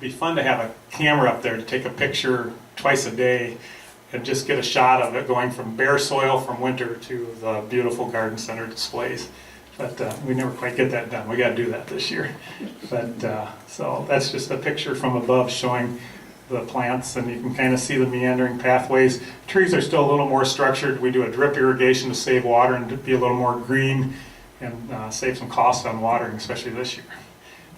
be fun to have a camera up there to take a picture twice a day and just get a shot of it going from bare soil from winter to the beautiful garden center displays. But we never quite get that done. We got to do that this year. But so that's just a picture from above showing the plants, and you can kind of see the meandering pathways. Trees are still a little more structured. We do a drip irrigation to save water and to be a little more green and save some costs on watering, especially this year.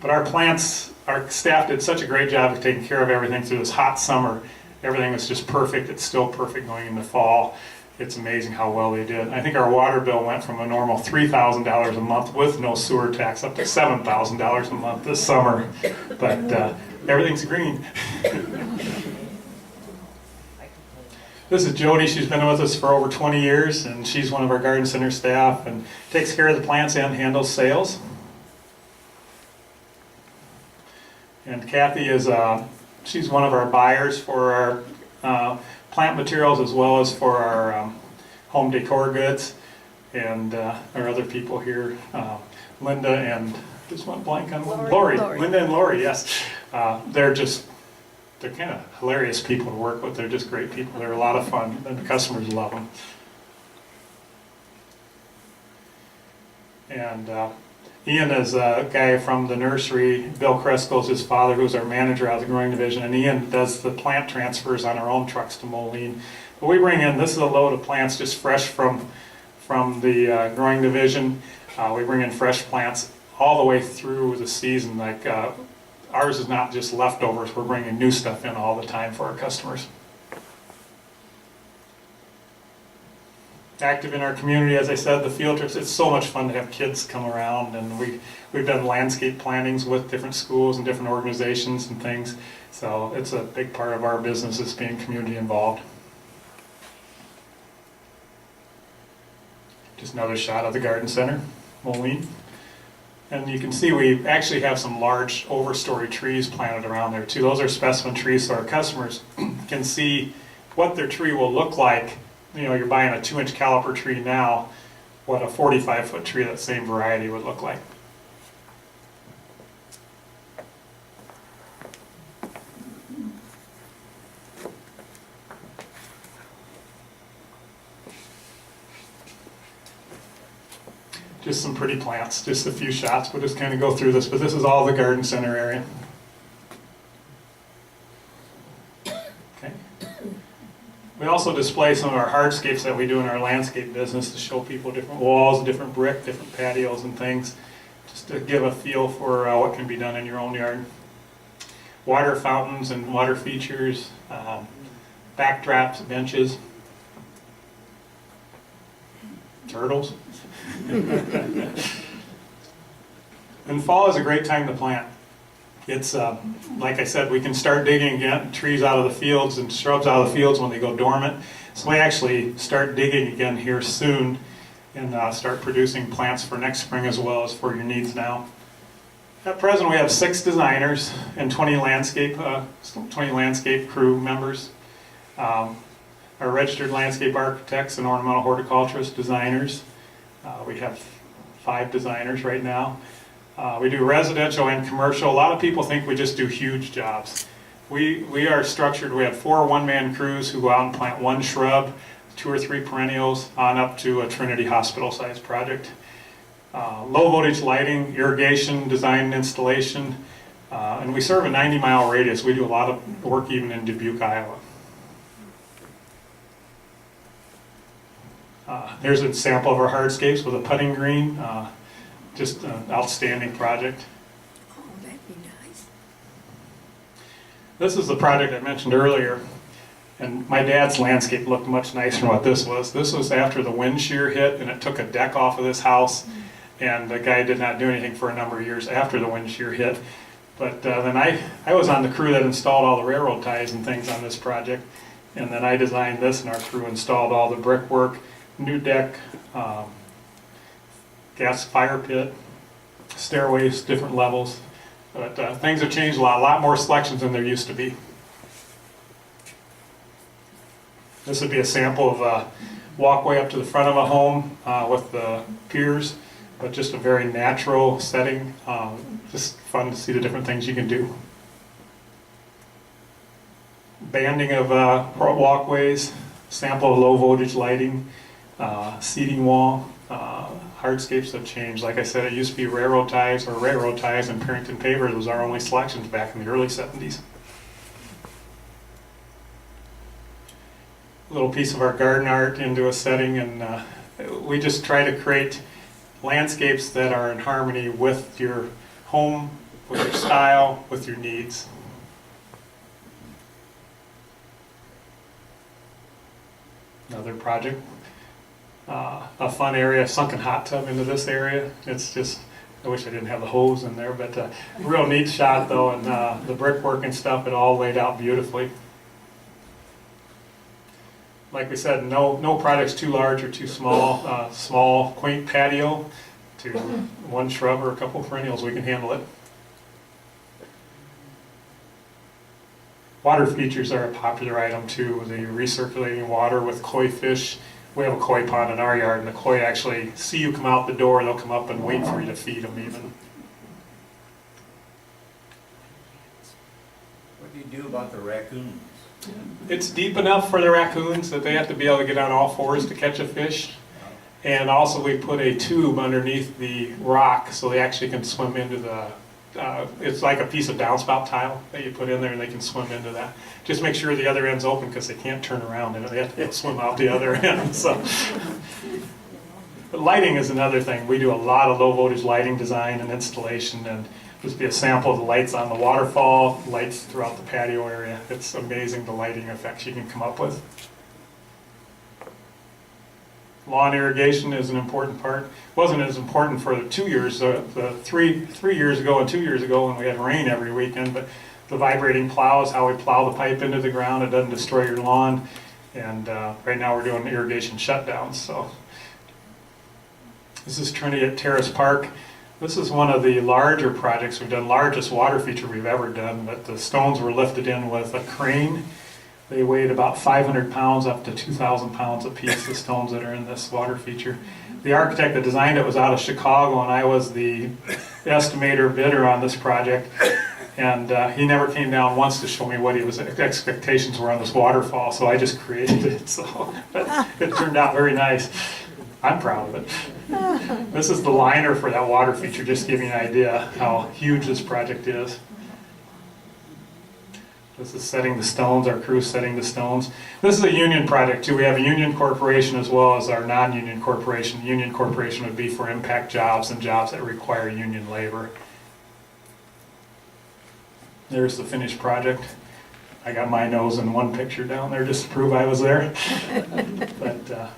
But our plants, our staff did such a great job of taking care of everything through this hot summer. Everything was just perfect. It's still perfect going into fall. It's amazing how well they did. I think our water bill went from a normal $3,000 a month with no sewer tax up to $7,000 a month this summer. But everything's green. This is Jody. She's been with us for over 20 years, and she's one of our garden center staff and takes care of the plants and handles sales. And Kathy is she's one of our buyers for our plant materials as well as for our home decor goods. And our other people here, Linda and just went blank on Lori. Linda and Lori, yes. They're kind of hilarious people to work with. They're just great people. They're a lot of fun, and the customers love them. And Ian is a guy from the nursery. Bill Kresko's his father, who's our manager out of the growing division, and Ian does the plant transfers on our own trucks to Moline. But we bring in, this is a load of plants just fresh from the growing division. We bring in fresh plants all the way through the season. Like ours is not just leftovers. We're bringing new stuff in all the time for our customers. Active in our community, as I said, the field trips, it's so much fun to have kids come around, and we've done landscape plantings with different schools and different organizations and things, so it's a big part of our business is being community involved. Just another shot of the garden center, Moline. And you can see we actually have some large overstory trees planted around there too. Those are specimen trees, so our customers can see what their tree will look like. You know, you're buying a 2-inch caliper tree now, what a 45-foot tree of that same variety would look like. Just some pretty plants, just a few shots. We'll just kind of go through this, but this is all the garden center area. We also display some of our hardscapes that we do in our landscape business to show people different walls, different brick, different patios and things, just to give a feel for what can be done in your own yard. Water fountains and water features, backdrops, benches, turtles. And fall is a great time to plant. It's, like I said, we can start digging again trees out of the fields and shrubs out of the fields when they go dormant. So we actually start digging again here soon and start producing plants for next spring as well as for your needs now. At present we have 6 designers and 20 landscape crew members. Our registered landscape architects and ornamental horticulturist designers. We have 5 designers right now. We do residential and commercial. A lot of people think we just do huge jobs. We are structured, we have 4 one-man crews who go out and plant 1 shrub, 2 or 3 perennials, on up to a Trinity Hospital size project. Low voltage lighting, irrigation, design and installation, and we serve a 90-mile radius. We do a lot of work even in Dubuque, Iowa. Here's a sample of our hardscapes with a putting green. Just an outstanding project. Oh, that'd be nice. This is the project I mentioned earlier, and my dad's landscape looked much nicer than what this was. This was after the wind shear hit, and it took a deck off of this house, and the guy did not do anything for a number of years after the wind shear hit. But then I was on the crew that installed all the railroad ties and things on this project, and then I designed this, and our crew installed all the brickwork, new deck, gas fire pit, stairways, different levels. But things have changed a lot more selections than there used to be. This would be a sample of a walkway up to the front of a home with the piers, but just a very natural setting. Just fun to see the different things you can do. banding of walkways, sample of low voltage lighting, seating wall. Hardscapes have changed. Like I said, it used to be railroad ties and Parrington paver. Those are our only selections back in the early 70s. A little piece of our garden art into a setting, and we just try to create landscapes that are in harmony with your home, with your style, with your needs. Another project. A fun area, sunken hot tub into this area. It's just, I wish I didn't have the hose in there, but real neat shot though, and the brickwork and stuff, it all laid out beautifully. Like we said, no project's too large or too small. Small, quaint patio to one shrub or a couple perennials, we can handle it. Water features are a popular item too. The recirculating water with koi fish. We have a koi pond in our yard, and the koi actually see you come out the door, they'll come up and wait for you to feed them even. What do you do about the raccoons? It's deep enough for the raccoons that they have to be able to get on all fours to catch a fish. And also we put a tube underneath the rock so they actually can swim into the, it's like a piece of downspout tile that you put in there and they can swim into that. Just make sure the other end's open because they can't turn around and they have to swim out the other end. So, but lighting is another thing. We do a lot of low voltage lighting design and installation, and just be a sample of the lights on the waterfall, lights throughout the patio area. It's amazing the lighting effects you can come up with. Lawn irrigation is an important part. Wasn't as important for the 2 years, the three years ago and 2 years ago when we had rain every weekend, but the vibrating plows, how we plow the pipe into the ground, it doesn't destroy your lawn. And right now we're doing irrigation shutdowns. So this is Trinity at Terrace Park. This is one of the larger projects we've done, largest water feature we've ever done, but the stones were lifted in with a crane. They weighed about 500 pounds up to 2,000 pounds a piece, the stones that are in this water feature. The architect that designed it was out of Chicago, and I was the estimator bidder on this project. And he never came down once to show me what his expectations were on this waterfall, so I just created it. So it turned out very nice. I'm proud of it. This is the liner for that water feature, just to give you an idea how huge this project is. This is setting the stones, our crew's setting the stones. This is a union project too. We have a union corporation as well as our non-union corporation. The union corporation would be for impact jobs and jobs that require union labor. There's the finished project. I got my nose in one picture down there just to prove I was there. But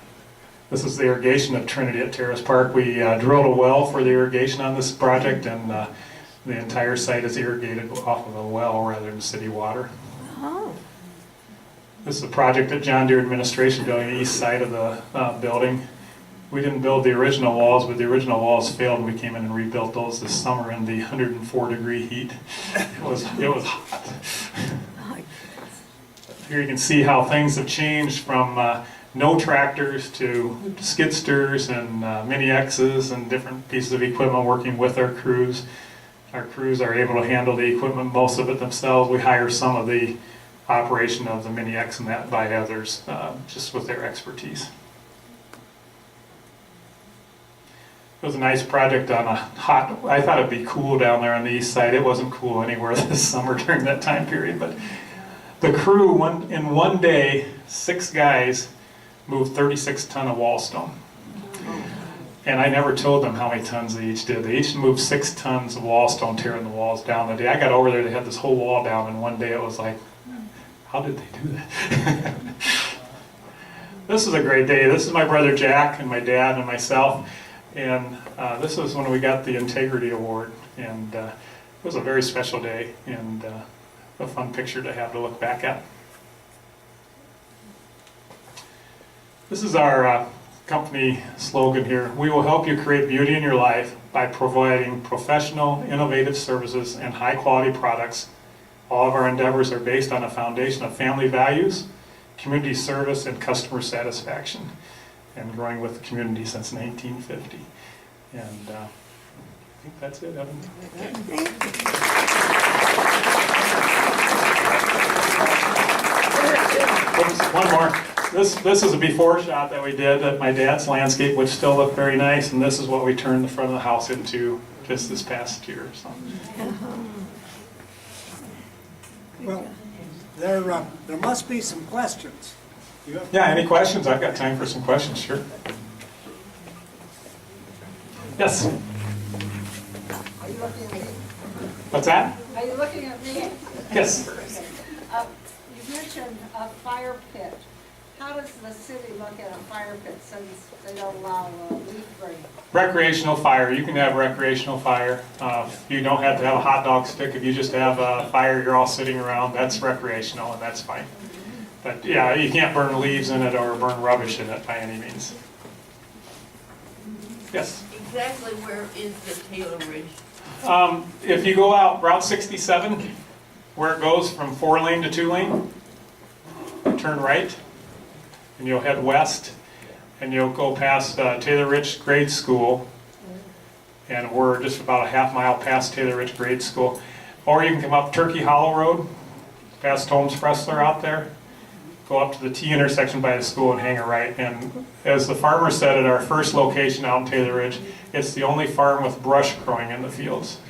this is the irrigation of Trinity at Terrace Park. We drilled a well for the irrigation on this project, and the entire site is irrigated off of a well rather than city water. Oh. This is a project at John Deere Administration Building, the east side of the building. We didn't build the original walls, but the original walls failed, and we came in and rebuilt those this summer in the 104-degree heat. It was hot. Here you can see how things have changed from no tractors to skid steers and mini X's and different pieces of equipment working with our crews. Our crews are able to handle the equipment, most of it themselves. We hire some of the operation of the mini X and that by others, just with their expertise. It was a nice project on a hot, I thought it'd be cool down there on the east side. It wasn't cool anywhere this summer during that time period, but the crew, in one day, 6 guys moved 36 ton of wall stone. And I never told them how many tons they each did. They each moved 6 tons of wall stone, tearing the walls down. The day I got over there, they had this whole wall down, and one day it was like, how did they do that? This is a great day. This is my brother Jack and my dad and myself. And this was when we got the Integrity Award. And it was a very special day and a fun picture to have to look back at. This is our company slogan here. We will help you create beauty in your life by providing professional, innovative services and high-quality products. All of our endeavors are based on a foundation of family values, community service, and customer satisfaction, and growing with the community since 1950. And I think that's it, Evan. Thank you. more. This is a before shot that we did at my dad's landscape, which still looked very nice, and this is what we turned the front of the house into just this past year. So. Well, there must be some questions. Yeah, any questions? I've got time for some questions, sure. Yes? Are you looking at me? What's that? Are you looking at me? Yes. You mentioned a fire pit. How does the city look at a fire pit since they don't allow leaf burning? Recreational fire. You can have recreational fire. You don't have to have a hot dog stick. If you just have a fire, you're all sitting around, that's recreational and that's fine. But yeah, you can't burn leaves in it or burn rubbish in it by any means. Yes? Exactly where is the Taylor Ridge? If you go out Route 67, where it goes from 4-lane to 2-lane, turn right, and you'll head west, and you'll go past Taylor Ridge Grade School, and we're just about a half-mile past Taylor Ridge Grade School. Or you can come up Turkey Hollow Road, past Holmes Pressler out there, go up to the T intersection by the school and hang a right. And as the farmer said at our first location out in Taylor Ridge, it's the only farm with brush growing in the fields.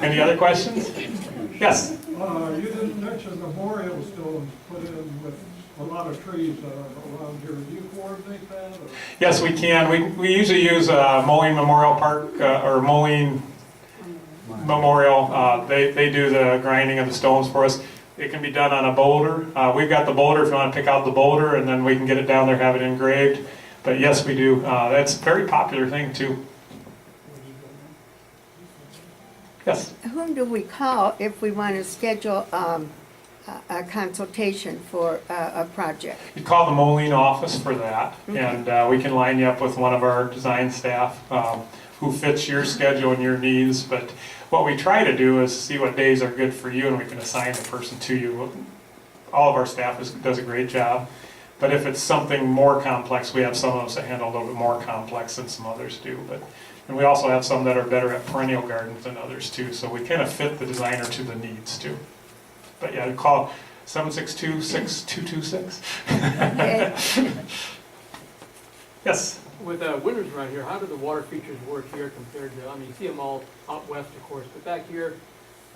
Any other questions? Yes? You didn't mention memorial stones put in with a lot of trees around here. Do you coordinate that? Or? Yes, we can. We usually use Moline Memorial Park or Moline Memorial. They do the grinding of the stones for us. It can be done on a boulder. We've got the boulder if you want to pick out the boulder, and then we can get it down there, have it engraved. But yes, we do. That's a very popular thing too. Yes? Whom do we call if we want to schedule a consultation for a project? You call the Moline office for that, and we can line you up with one of our design staff who fits your schedule and your needs. But what we try to do is see what days are good for you, and we can assign the person to you. All of our staff does a great job. But if it's something more complex, we have some of us that handle a little bit more complex than some others do. And we also have some that are better at perennial gardens than others too. So we kind of fit the designer to the needs too. But yeah, call 762-6226. Yes? With winters around here, how do the water features work here compared to, I mean, you see them all out west, of course, but back here,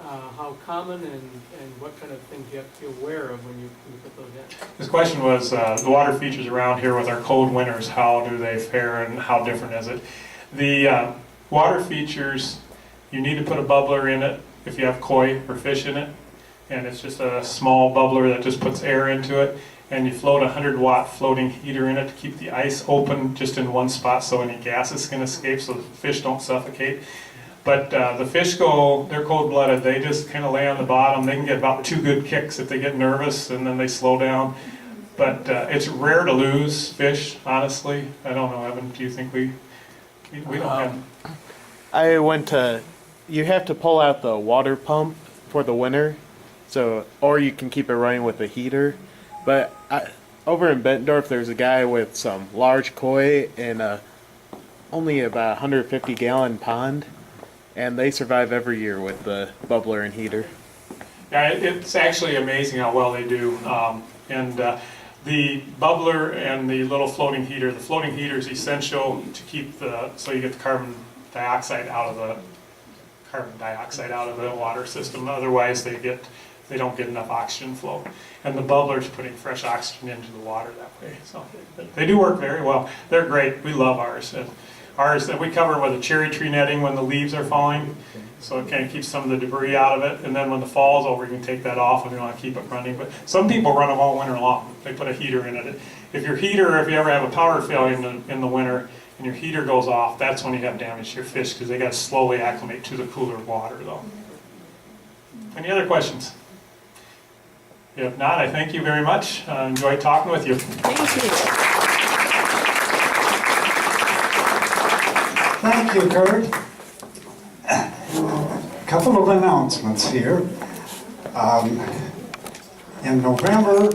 how common and what kind of things you have to be aware of when you put those in? This question was the water features around here with our cold winters, how do they fare and how different is it? The water features, you need to put a bubbler in it if you have koi or fish in it. And it's just a small bubbler that just puts air into it. And you float a 100-watt floating heater in it to keep the ice open just in one spot so any gases can escape so the fish don't suffocate. But the fish they're cold-blooded. They just kind of lay on the bottom. They can get about 2 good kicks if they get nervous and then they slow down. But it's rare to lose fish, honestly. I don't know, Evan, do you think we don't have... I went to, you have to pull out the water pump for the winter, so, or you can keep it running with a heater. But over in Bettendorf, there's a guy with some large koi in only about 150-gallon pond, and they survive every year with the bubbler and heater. Yeah, it's actually amazing how well they do. The bubbler and the little floating heater, the floating heater is essential to keep so you get the carbon dioxide out of the water system. Otherwise, they don't get enough oxygen flow. And the bubbler is putting fresh oxygen into the water that way. So they do work very well. They're great. We love ours. And ours that we cover with a cherry tree netting when the leaves are falling, so it kind of keeps some of the debris out of it. And then when the fall's over, you can take that off if you want to keep it running. But some people run them all winter long. They put a heater in it. If you ever have a power failure in the winter and your heater goes off, that's when you have damage to your fish because they got to slowly acclimate to the cooler water, though. Any other questions? If not, I thank you very much. Enjoyed talking with you. Thank you. Thank you, Kurt. A couple of announcements here. In November,